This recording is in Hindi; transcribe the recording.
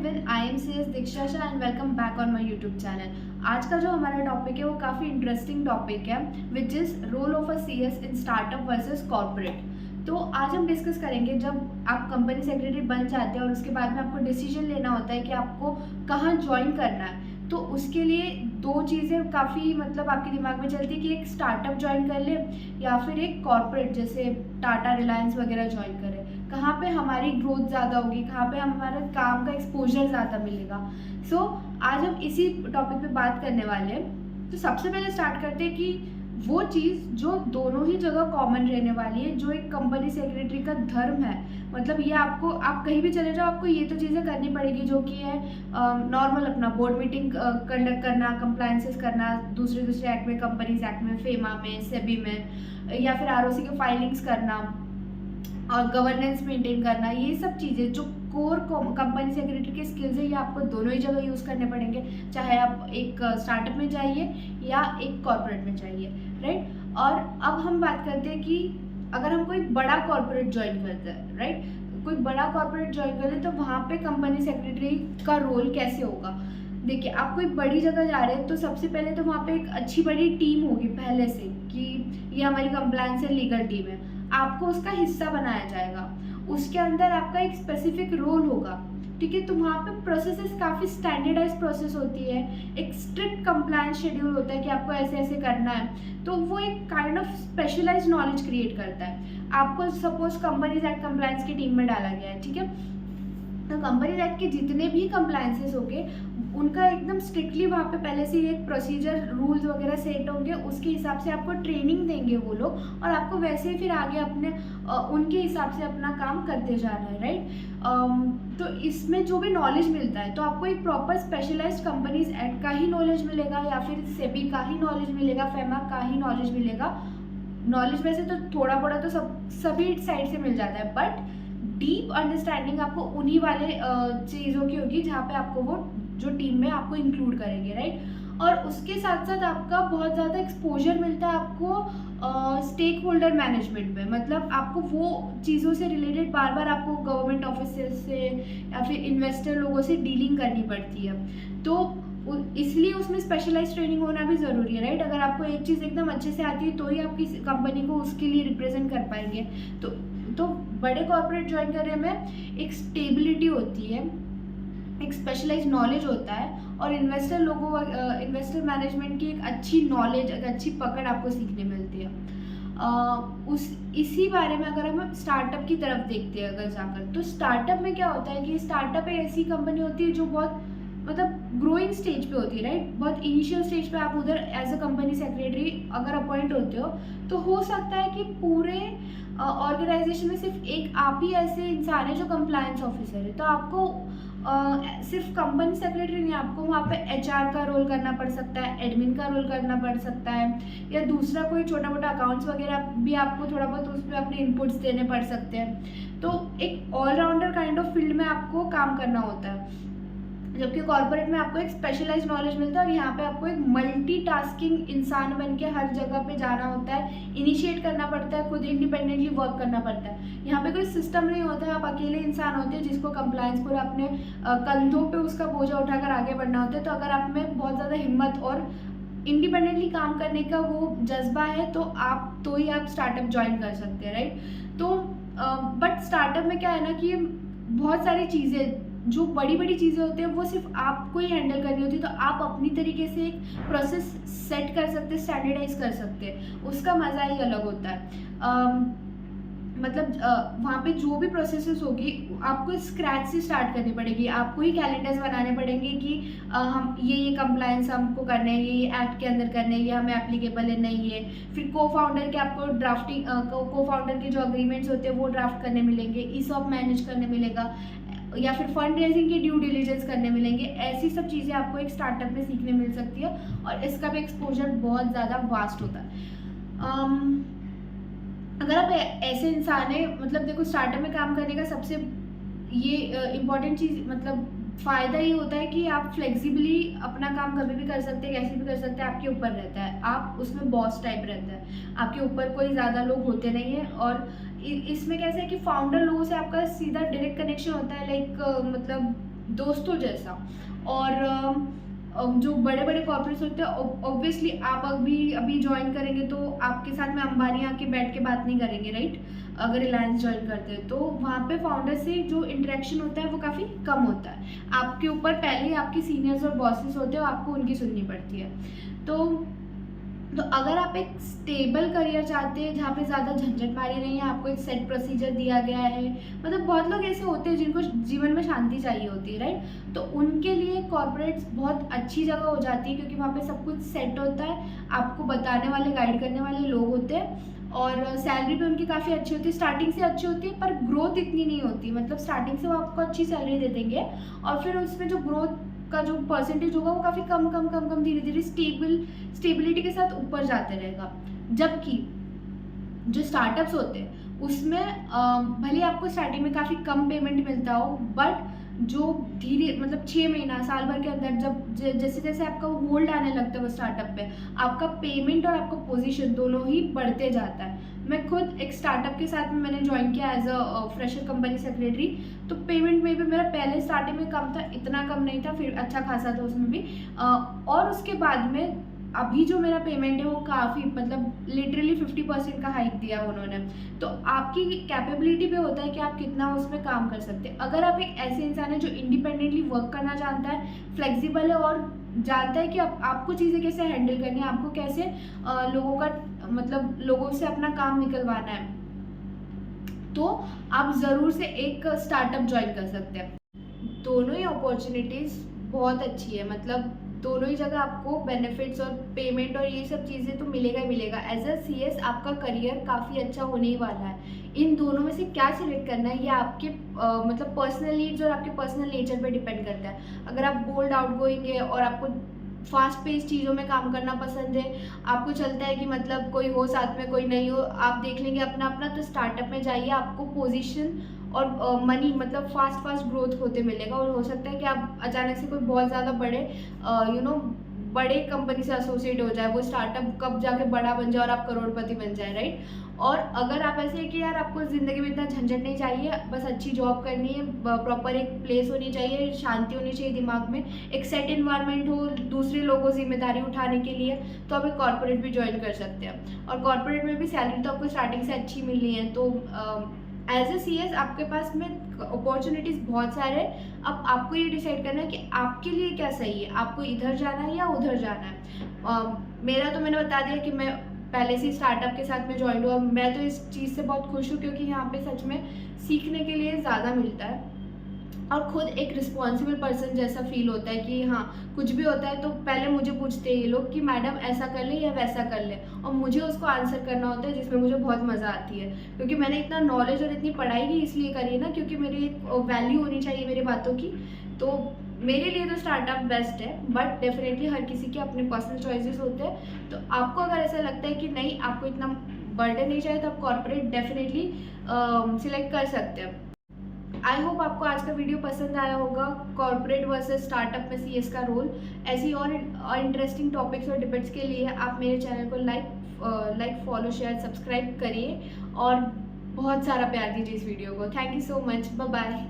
Everyone, I am C S Diksha Shah and welcome back on my YouTube channel. आज का जो हमारा टॉपिक है वो काफ़ी इंटरेस्टिंग टॉपिक है, which is role of a C S in startup versus corporate. तो आज हम डिस्कस करेंगे, जब आप कंपनी सेक्रेटरी बन जाते हैं और उसके बाद में आपको डिसीजन लेना होता है कि आपको कहाँ ज्वाइन करना है, तो उसके लिए दो चीज़ें काफ़ी आपके दिमाग में चलती है कि एक स्टार्टअप ज्वाइन कर ले या फिर एक कॉर्पोरेट जैसे टाटा, रिलायंस वगैरह ज्वाइन करें। कहाँ पे हमारी ग्रोथ ज़्यादा होगी, कहाँ पे हमारा काम का एक्सपोजर ज़्यादा मिलेगा। सो आज हम इसी टॉपिक पे बात करने वाले हैं। तो सबसे पहले स्टार्ट करते हैं कि वो चीज़ जो दोनों ही जगह कॉमन रहने वाली है, जो एक कंपनी सेक्रेटरी का धर्म है। ये आपको, आप कहीं भी चले जाओ, आपको ये तो चीज़ें करनी पड़ेगी, जो कि है नॉर्मल अपना बोर्ड मीटिंग कंडक्ट करना, कंप्लायंसेस करना, दूसरे एक्ट में, कंपनीज एक्ट में, फेमा में, सेबी में, या फिर आरओसी के फाइलिंग्स करना और गवर्नेंस मेंटेन करना। ये सब चीज़ें जो कोर कंपनी सेक्रेटरी के स्किल्स है, ये आपको दोनों ही जगह यूज़ करने पड़ेंगे, चाहे आप एक स्टार्टअप में जाइए या एक कॉर्पोरेट में जाइए, राइट। और अब हम बात करते हैं कि अगर हम कोई बड़ा कॉर्पोरेट ज्वाइन करते हैं, राइट, कोई बड़ा कॉर्पोरेट ज्वाइन करते हैं, तो वहाँ पे कंपनी सेक्रेटरी का रोल कैसे होगा। देखिए, आप कोई बड़ी जगह जा रहे हैं तो सबसे पहले तो वहाँ पे एक अच्छी बड़ी टीम होगी पहले से, कि ये हमारी कंप्लायंस एंड लीगल टीम है, आपको उसका हिस्सा बनाया जाएगा। उसके अंदर आपका एक स्पेसिफिक रोल होगा, ठीक है। तो वहाँ पे प्रोसेसेस काफ़ी स्टैंडर्डाइज प्रोसेस होती है, एक स्ट्रिक्ट कंप्लायंस शेड्यूल होता है कि आपको ऐसे ऐसे करना है। तो वो एक kind of specialise knowledge create करता है। आपको सपोज कंपनीज एक्ट कंप्लायंस की टीम में डाला गया है, ठीक है, तो कंपनीज एक्ट के जितने भी कंप्लायंसेस होंगे उनका एकदम स्ट्रिक्टली वहाँ पे पहले से एक प्रोसीजर, रूल्स वगैरह सेट होंगे, उसके हिसाब से आपको ट्रेनिंग देंगे वो लोग, और आपको वैसे ही फिर आगे अपने उनके हिसाब से अपना काम करते जाना है, राइट। तो इसमें जो भी नॉलेज मिलता है, तो आपको एक प्रॉपर स्पेशलाइज्ड कंपनीज एक्ट का ही नॉलेज मिलेगा, या फिर सेबी का ही नॉलेज मिलेगा, फेमा का ही नॉलेज मिलेगा। नॉलेज वैसे तो थोड़ा बड़ा तो सभी साइड से मिल जाता है, बट डीप अंडरस्टैंडिंग आपको उन्हीं वाले चीज़ों की होगी जहाँ पे आपको वो जो टीम में आपको इंक्लूड करेंगे, राइट। और उसके साथ साथ आपका बहुत ज़्यादा एक्सपोजर मिलता है आपको स्टेक होल्डर मैनेजमेंट में। आपको वो चीज़ों से रिलेटेड बार बार आपको गवर्नमेंट ऑफिसर से या फिर इन्वेस्टर लोगों से डीलिंग करनी पड़ती है। तो इसलिए उसमें स्पेशलाइज ट्रेनिंग होना भी ज़रूरी है, राइट। अगर आपको एक चीज़ एकदम अच्छे से आती है तो ही आप किसी कंपनी को उसके लिए रिप्रेजेंट कर पाएंगे। तो बड़े कॉर्पोरेट ज्वाइन करने में एक स्टेबिलिटी होती है, एक स्पेशलाइज नॉलेज होता है, और इन्वेस्टर मैनेजमेंट की एक अच्छी नॉलेज, एक अच्छी पकड़ आपको सीखने मिलती है। इसी बारे में अगर हम स्टार्टअप की तरफ देखते हैं अगर जाकर, तो स्टार्टअप में क्या होता है कि स्टार्टअप एक ऐसी कंपनी होती है जो बहुत ग्रोइंग स्टेज पे होती है, राइट। बहुत इनिशियल स्टेज पे आप उधर एज अ कंपनी सेक्रेटरी अगर अपॉइंट होते हो, तो हो सकता है कि पूरे ऑर्गेनाइजेशन में सिर्फ एक आप ही ऐसे इंसान है जो कंप्लायंस ऑफिसर है। तो आपको सिर्फ कंपनी सेक्रेटरी नहीं, आपको वहाँ पे एचआर का रोल करना पड़ सकता है, एडमिन का रोल करना पड़ सकता है, या दूसरा कोई छोटा मोटा अकाउंट्स वगैरह भी आपको थोड़ा बहुत उसमें अपने इनपुट्स देने पड़ सकते हैं। तो एक ऑलराउंडर काइंड ऑफ फील्ड में आपको काम करना होता है, जबकि कॉर्पोरेट में आपको एक स्पेशलाइज नॉलेज मिलता है, और यहाँ पे आपको एक मल्टीटास्किंग इंसान बन के हर जगह पे जाना होता है, इनिशिएट करना पड़ता है, खुद इंडिपेंडेंटली वर्क करना पड़ता है। यहाँ पे कोई सिस्टम नहीं होता है, आप अकेले इंसान होते हैं जिसको कंप्लायंस पूरा अपने कंधों पे उसका बोझा उठाकर आगे बढ़ना होता है। तो अगर आप में बहुत ज़्यादा हिम्मत और इंडिपेंडेंटली काम करने का वो जज्बा है, तो ही आप स्टार्टअप ज्वाइन कर सकते हैं, राइट। तो बट स्टार्टअप में क्या है ना कि बहुत सारी चीज़ें, जो बड़ी बड़ी चीज़ें होती हैं, वो सिर्फ आपको ही हैंडल करनी होती है। तो आप अपनी तरीके से एक प्रोसेस सेट कर सकते हैं, स्टैंडर्डाइज कर सकते हैं, उसका मज़ा ही अलग होता है। वहाँ पे जो भी प्रोसेसेस होगी आपको स्क्रैच से स्टार्ट करनी पड़ेगी, आपको ही कैलेंडर्स बनाने पड़ेंगे कि हम ये कंप्लायंस हमको करने हैं, ये एक्ट के अंदर करने हैं, ये हमें एप्लीकेबल है नहीं है। फिर को फाउंडर के आपको ड्राफ्टिंग, को फाउंडर के जो अग्रीमेंट्स होते हैं वो ड्राफ्ट करने मिलेंगे, ईसॉप मैनेज करने मिलेगा, या फिर फंड रेजिंग की ड्यू डिलीजेंस करने मिलेंगे। ऐसी सब चीज़ें आपको एक स्टार्टअप में सीखने मिल सकती है, और इसका भी एक्सपोजर बहुत ज़्यादा वास्ट होता है। अगर आप ऐसे इंसान है, देखो, स्टार्टअप में काम करने का सबसे ये इम्पॉर्टेंट चीज़ फ़ायदा ये होता है कि आप फ्लेक्सिबली अपना काम कभी भी कर सकते हैं, कैसे भी कर सकते हैं, आपके ऊपर रहता है, आप उसमें बॉस टाइप रहता है, आपके ऊपर कोई ज़्यादा लोग होते नहीं हैं। और इसमें कैसे है कि फाउंडर लोगों से आपका सीधा डायरेक्ट कनेक्शन होता है, लाइक दोस्तों जैसा। और जो बड़े बड़े कॉर्पोरेट्स होते हैं, ऑब्वियसली आप अभी ज्वाइन करेंगे तो आपके साथ में अंबानी आके बैठ के बात नहीं करेंगे, राइट? अगर रिलायंस ज्वाइन करते हैं तो वहाँ पे फाउंडर से जो इंटरेक्शन होता है वो काफ़ी कम होता है। आपके ऊपर पहले ही आपके सीनियर्स और बॉसेस होते हैं और आपको उनकी सुननी पड़ती है। तो अगर आप एक स्टेबल करियर चाहते हैं जहाँ पे ज़्यादा झंझट मारी नहीं है, आपको एक सेट प्रोसीजर दिया गया है, मतलब बहुत लोग ऐसे होते हैं जिनको जीवन में शांति चाहिए होती है, राइट? तो उनके लिए कॉर्पोरेट्स बहुत अच्छी जगह हो जाती है, क्योंकि वहाँ पे सब कुछ सेट होता है, आपको बताने वाले, गाइड करने वाले लोग होते हैं, और सैलरी भी उनकी काफ़ी अच्छी होती है, स्टार्टिंग से अच्छी होती है, पर ग्रोथ इतनी नहीं होती। मतलब स्टार्टिंग से वो आपको अच्छी सैलरी दे देंगे और फिर उसमें जो ग्रोथ का जो परसेंटेज होगा वो काफ़ी कम धीरे धीरे स्टेबिलिटी के साथ ऊपर जाते रहेगा। जबकि जो स्टार्टअप्स होते हैं उसमें भले आपको स्टार्टिंग में काफ़ी कम पेमेंट मिलता हो, बट जो धीरे मतलब 6 महीना साल भर के अंदर जब जैसे जैसे आपका होल्ड आने लगता है वो स्टार्टअप पे, आपका पेमेंट और आपका पोजीशन दोनों ही बढ़ते जाता है। मैं खुद एक स्टार्टअप के साथ में मैंने ज्वाइन किया as a fresher company secretary. तो पेमेंट में भी मेरा पहले स्टार्टिंग में कम था, इतना कम नहीं था, फिर अच्छा खासा था उसमें भी। और उसके बाद में अभी जो मेरा पेमेंट है वो काफ़ी मतलब लिटरली 50% का हाइक दिया उन्होंने। तो आपकी कैपेबिलिटी पे होता है कि आप कितना उसमें काम कर सकते हैं। अगर आप एक ऐसे इंसान है जो इंडिपेंडेंटली वर्क करना जानता है, फ्लेक्सिबल है और जानता है कि आपको चीज़ें कैसे हैंडल करनी है, आपको कैसे लोगों का मतलब लोगों से अपना काम निकलवाना है, तो आप ज़रूर से एक स्टार्टअप ज्वाइन कर सकते हैं। दोनों ही अपॉर्चुनिटीज़ बहुत अच्छी है, मतलब दोनों ही जगह आपको बेनिफिट्स और पेमेंट और ये सब चीज़ें तो मिलेगा ही मिलेगा। एज अ सीएस आपका करियर काफ़ी अच्छा होने ही वाला है। इन दोनों में से क्या सिलेक्ट करना है ये आपके मतलब पर्सनल नीड्स और आपके पर्सनल नेचर पे डिपेंड करता है। अगर आप बोल्ड आउटगोइंग है और आपको फास्ट पेस चीज़ों में काम करना पसंद है, आपको चलता है कि मतलब कोई हो साथ में कोई नहीं हो, आप देख लेंगे अपना अपना, तो स्टार्टअप में जाइए, आपको पोजीशन और मनी मतलब फास्ट ग्रोथ होते मिलेगा। और हो सकता है कि आप अचानक से कोई बहुत ज़्यादा बड़े बड़े कंपनी से एसोसिएट हो जाए, वो स्टार्टअप कब जाके बड़ा बन जाए और आप करोड़पति बन जाए, राइट? और अगर आप ऐसे है कि यार आपको ज़िंदगी में इतना झंझट नहीं चाहिए, बस अच्छी जॉब करनी है, प्रॉपर एक प्लेस होनी चाहिए, शांति होनी चाहिए दिमाग में, एक सेट इन्वायरमेंट हो दूसरे लोगों जिम्मेदारी उठाने के लिए, तो आप एक कॉर्पोरेट भी ज्वाइन कर सकते हैं। और कॉर्पोरेट में भी सैलरी तो आपको स्टार्टिंग से अच्छी मिलनी है। तो एज ए सीएस आपके पास में अपॉर्चुनिटीज़ बहुत सारे हैं। अब आपको ये डिसाइड करना है कि आपके लिए क्या सही है, आपको इधर जाना है या उधर जाना है। मेरा तो मैंने बता दिया कि मैं पहले से स्टार्टअप के साथ में ज्वाइन हुआ। मैं तो इस चीज़ से बहुत खुश हूँ, क्योंकि यहाँ पे सच में सीखने के लिए ज़्यादा मिलता है और खुद एक रिस्पॉन्सिबल पर्सन जैसा फील होता है कि हाँ, कुछ भी होता है तो पहले मुझे पूछते हैं ये लोग कि मैडम ऐसा कर ले या वैसा कर ले, और मुझे उसको आंसर करना होता है, जिसमें मुझे बहुत मज़ा आती है। क्योंकि मैंने इतना नॉलेज और इतनी पढ़ाई भी इसलिए करी है ना, क्योंकि मेरी एक वैल्यू होनी चाहिए मेरी बातों की। तो मेरे लिए तो स्टार्टअप बेस्ट है, बट डेफिनेटली हर किसी के अपने पर्सनल चॉइसेस होते हैं। तो आपको अगर ऐसा लगता है कि नहीं, आपको इतना बर्डन नहीं चाहिए, तो आप कॉर्पोरेट डेफिनेटली सिलेक्ट कर सकते हैं। आई होप आपको आज का वीडियो पसंद आया होगा, कॉर्पोरेट वर्सेस स्टार्टअप में सीएस का रोल। ऐसी और इंटरेस्टिंग टॉपिक्स और डिबेट्स के लिए आप मेरे चैनल को लाइक फॉलो शेयर सब्सक्राइब करिए और बहुत सारा प्यार दीजिए इस वीडियो को। Thank you so much, bye bye.